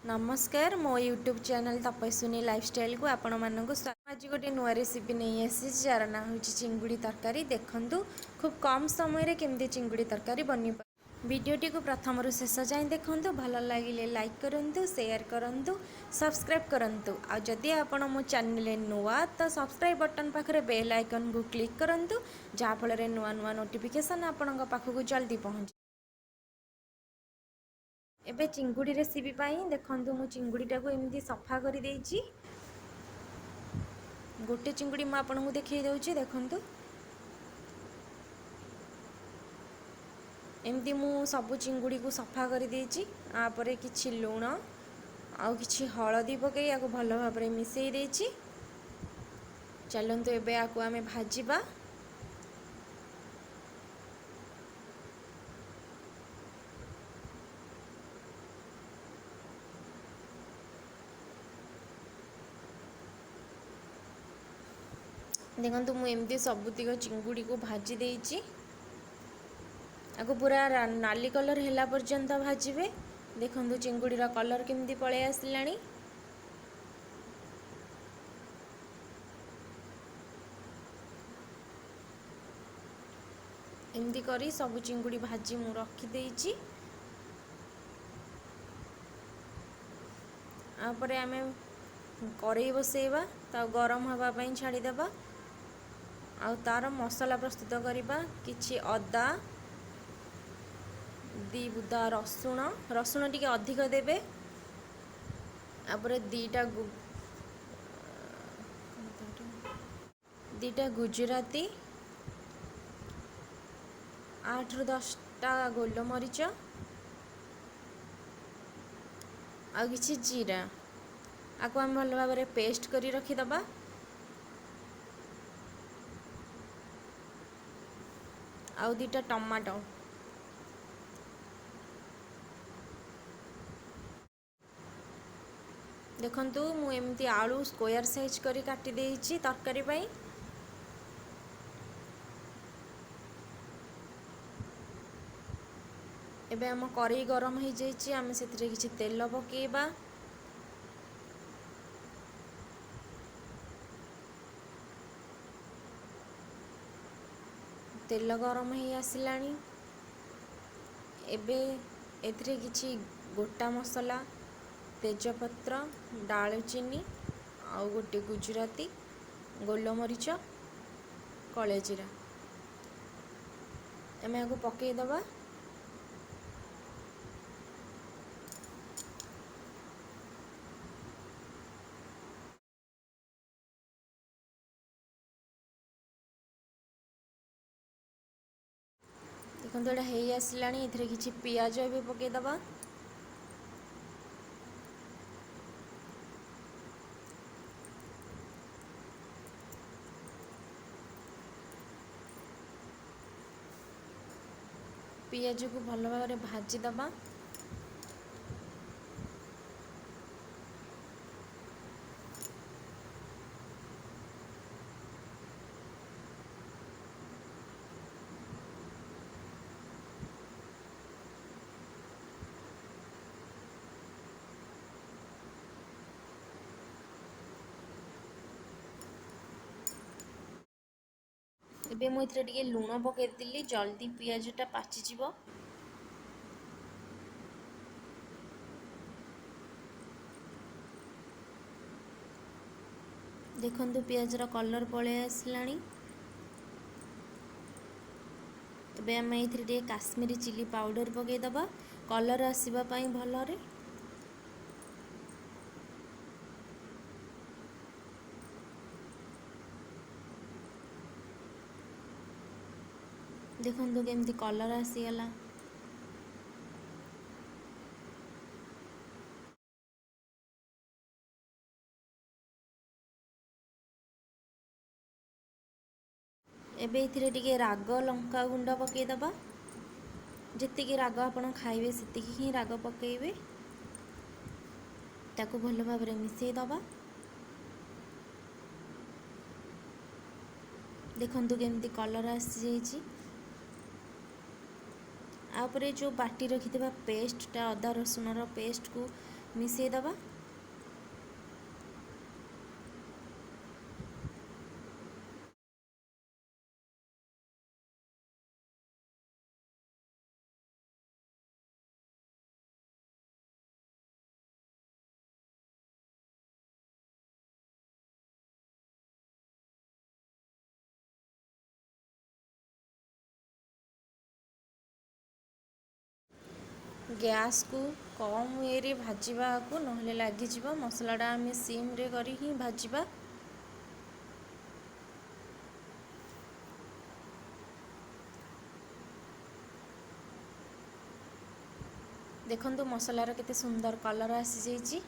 नमस्कार मो YouTube channel तपस्विनी lifestyle को आपण मानक आज गोटे नुआ रेसिपी नहीं आसी जार ना हूँ चिंगुड़ी तरकारी देखंतु खूब कम समय रे केमती चिंगुड़ी तरकारी बनी वीडियोटी को प्रथम रु शेष जाए देखंतु भल लगे लाइक करंतु शेयर करंतु सब्सक्राइब करंतु आ जदि आपण मो चैनल नुआ तो सब्सक्राइब बटन पाखरे बेल आइकन को क्लिक करंतु जहाँ फल नुआ नुआ नोटिफिकेशन आपण पाखक जल्दी पहुँच। एबे चिंगुड़ी रेसिपी पाई देखंतु मु चिंगुड़ीटा को एमती सफा कर देइछि। गोटे चिंगुड़ी मु आपनको देखै दउछि देखंतु एमती मु सब चिंगुड़ी को सफा कर देइछि। आ परे किछि लूण आउ किछि हळदी पकै याको भल भाबरे मिसै देइछि। चलंतु एबे आको आमे भाजिबा। देखंतु मु एमती सबुतिक चिंगुड़ी को भाजी देइछि। आको पूरा नाली कलर होला पर्यंत भाजिबे। देखंतु चिंगुड़ी रा कलर केमती पळे आसिलानी। एमती करी सब चिंगुड़ी भाजी मु रखी देइछि। आपर आमे करेई बसेबा ता गरम हवा पई छाड़ी देबा। आउ तार मसला प्रस्तुत करिबा। किछि अदा दी बुदा रसुण रसुण टिके अधिक देबे। आपर दीटा गुजराती 8 ରୁ 10टा गोलमरीच आ किछि जीरा आको हम भल भाव पेस्ट करी रखीदबा। आउ 2टा टमाटो देखंतु मु एमती आलू स्क्वायर साइज करी काटी देइछि तरकारी पई। एबे हम करेई गरम हो जाइछि आमे सेतिरे किछि तेल पकेबा। तेल गरम हो आसिलानी। एबे एथिरे किछि गोटा मसला तेजपत्र दालचीनी आउ गोटे गुजराती गोलमरीच कळे जीरा एमे आको पकेई दबा। देखंतु एटा हेई आसिलानी। एथिरे किछि पियाज भी पकेई दबा। पियाज को भल भाव भाजी दबा। एबे मु इथरे टिके लूण पकेई दिली जल्दी पियाजटा पाची जिवो। देखंतु पियाज रा कलर पळे आसिलानी। एबे हम इथरे टिके काश्मीरी चिली पाउडर पकेई दबा कलर आसीबा पई भलरे। देखंतु केमती कलर आसीगला। एबे इथिरे टिके राग लंका गुंड पकेई दबा। जेतिकी राग आपण खाइबे सेतिकी ही राग पकेइबे। ताको भल भाव मिसई दबा। देखंतु केमती कलर आसी जाइछि। आउपरे जो बाटी रखिथिबा पेस्टटा अदा रसुण पेस्ट को मिसेई दबा। गैस को कम ये भाजवा को नहले लगिज मसलाटा आम सिम रे करी ही भाजवा। देखंतु मसलार केते सुंदर कलर आसी जाइए।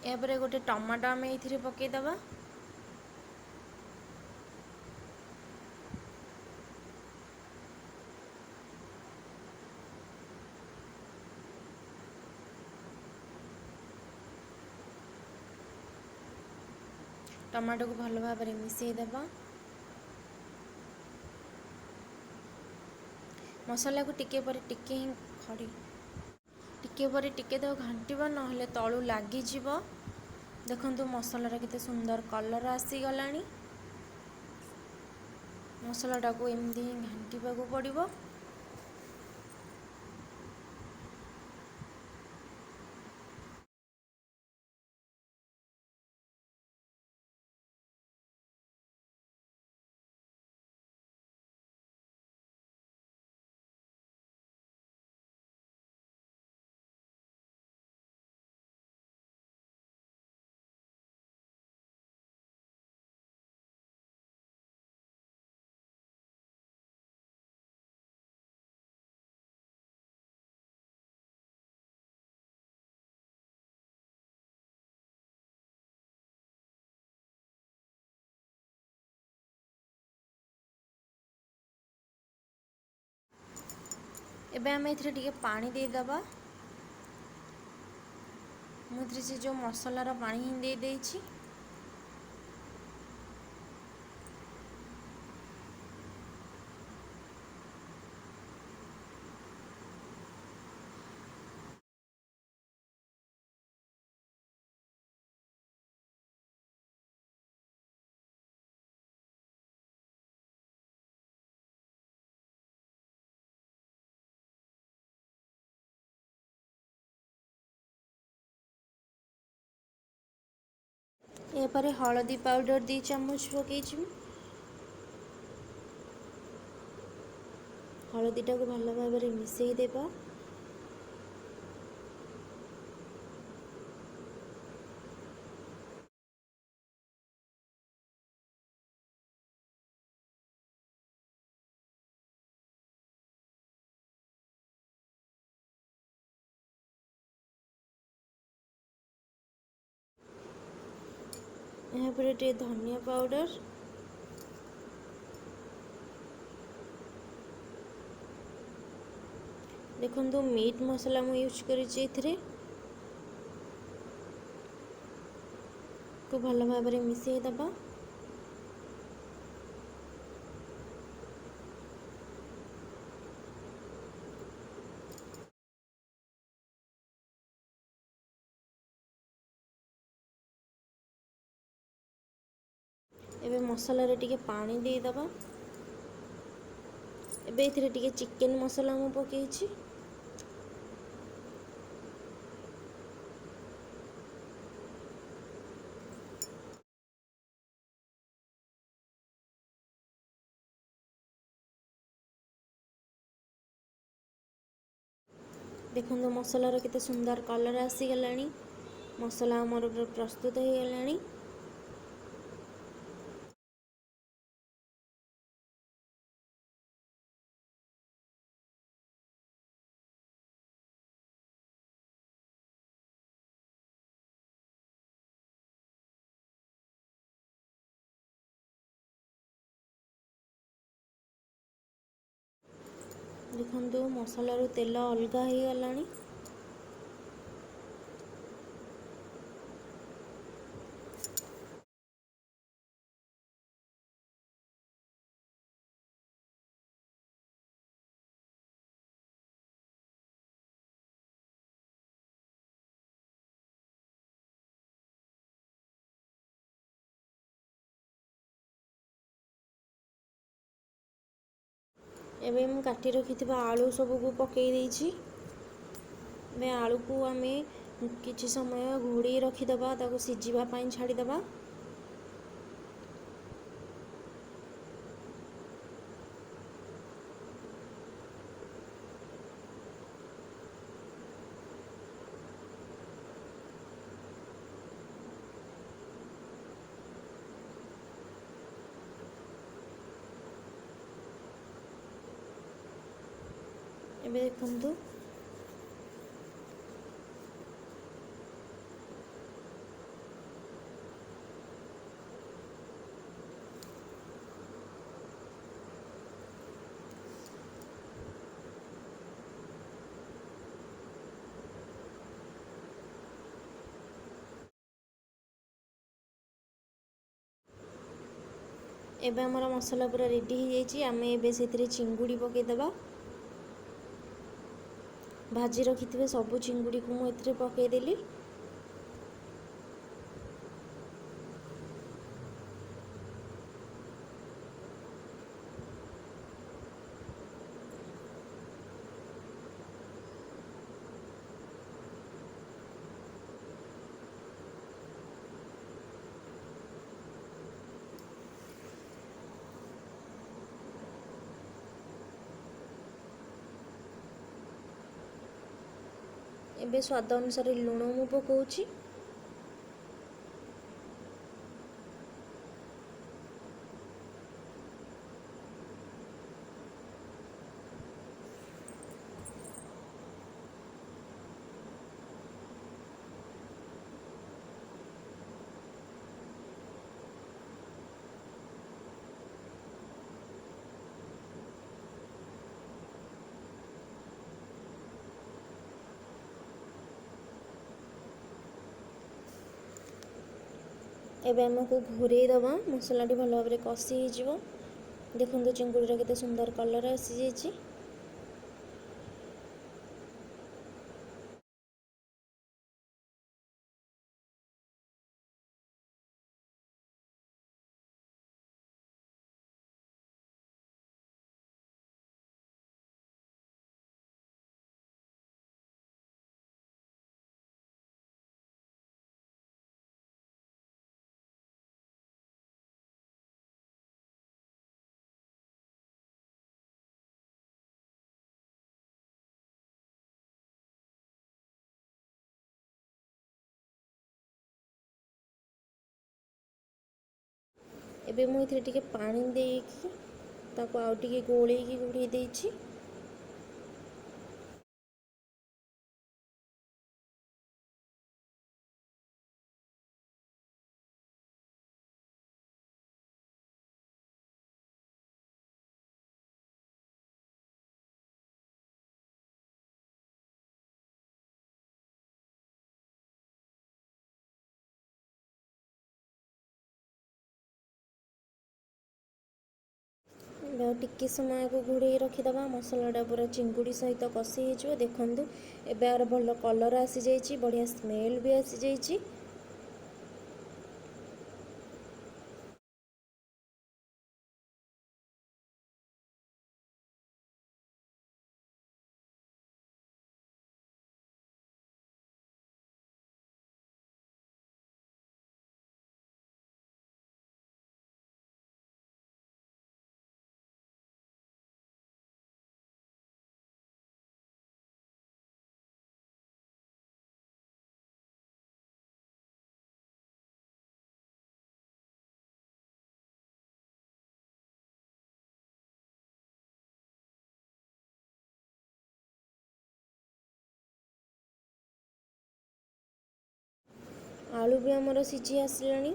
यापर गोटे टमाटो आम ये पकईदबा। टमाटो को भल भाव में मिसईदबा। मसला को टिके पर टिके ही खड़ी टिके पर टिके तो घांटा ना तलू लगिज। देखंतु मसलार केते सुंदर कलर आसीगला। मसलाटा को एमती ही घांटा को पड़ो। एबे आम ए पानी देदबा। मुझे से जो मसलार पानी ही दे देछि। एपर हलदी पाउडर 2 चम्मच पकई। हलदीटा को भल भाव में मिसई देबा। यहाँ पर धनिया पाउडर। देखो मीट मसला मु यूज कर को भल भाव में मिसई दबा। एबे मसला रे टिके पानी दे दबा। एबे इथिरे टिके चिकन मसला मु पकेछि। देखो मसलार केते सुंदर कलर आसीगला। मसला आमर प्रस्तुत हो गलानी। देखो मसलारू तेल अलग हो गलानी। एबे मु काटी रखी आलू सबको पकई देछि। बे आलू को आमे किछि समय घोड़ी रखीदबा ताको सिझिबा पाई छाड़ीदबा। एबे देखंतु एबे हमारा मसला पूरा रेडी हो जाइए। आम एबे से चिंगुड़ी पकईदबा। भाजी रखी थे सबू चिंगुड़ी को मुझे पकईदेली। एबे स्वाद अनुसार लुण मु पकाउछि। एबे हमको घोरई दबा मसला भल भाव कषि हो। देखो चिंगुड़ी केते सुंदर कलर आसी जाइए। एबे मु इथे टिके पानी देकी ताको आउ टिके गोलेकी घोड़े देछि। टिके समय को घोड़े रखीदबा मसलाटा पूरा चिंगुड़ी सहित कषि हो। देखु एबे आर भल कलर आसी जाइए, बढ़िया स्मेल भी आसी जाइए। आलू भी आमर सिझी आसलानी।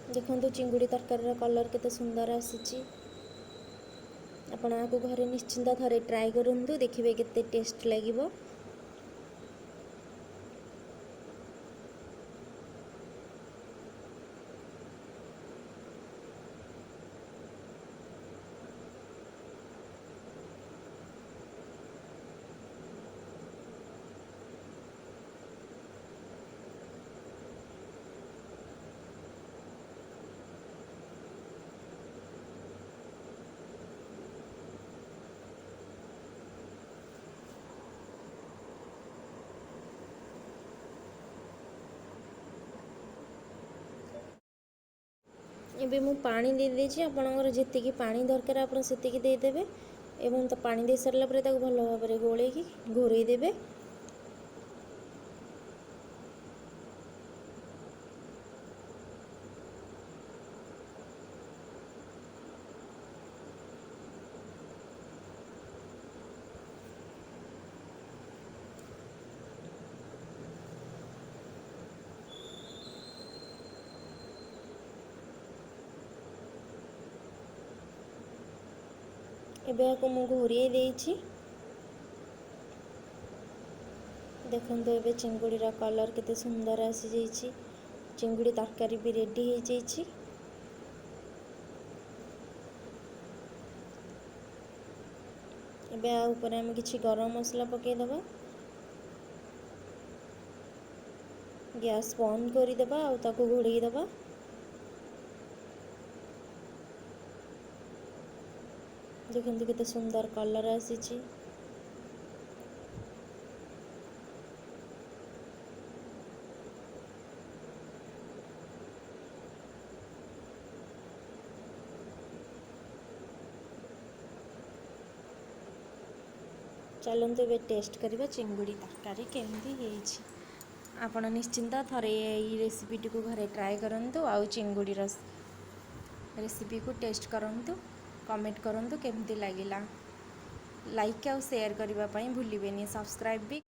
देखंतु चिंगुड़ी तरकारी कलर केते सुंदर आसीची। आपण आको घरे निश्चिंत थरे ट्राए करंतु देखिबे केते टेस्ट लागिवो। एबे मु पानी दे देछि आपनकर जेतिकी पानी दरकार आपण सेतिकी दे देबे एवं तो पानी दे सरला परे ताको भलो भाबरे गोळे की घोरै देबे। एबे आको मु घोरै देछि। देखंतु एबे चिंगुड़ी रा कलर केते सुंदर आसी जाइछि। चिंगुड़ी तरकारी भी रेडी हो जाइछि। एबे आ ऊपर हम किछि गरम मसला पके दबा। गैस बंद करि दबा आ ताको घोड़ै दबा। देखंतु केते सुंदर कलर आसीछि। चलते ए टेस्ट करवा चिंगुड़ी तरकारी केमती होइछि। आपण निश्चिंत थरे ये रेसिपी को घरे ट्राए करंतु आउ चिंगुड़ी रेसिपी को टेस्ट करंतु कमेंट करंतु केमती लागिला। लाइक आउ शेयर करबा पई भूलिबेनी। सब्सक्राइब भी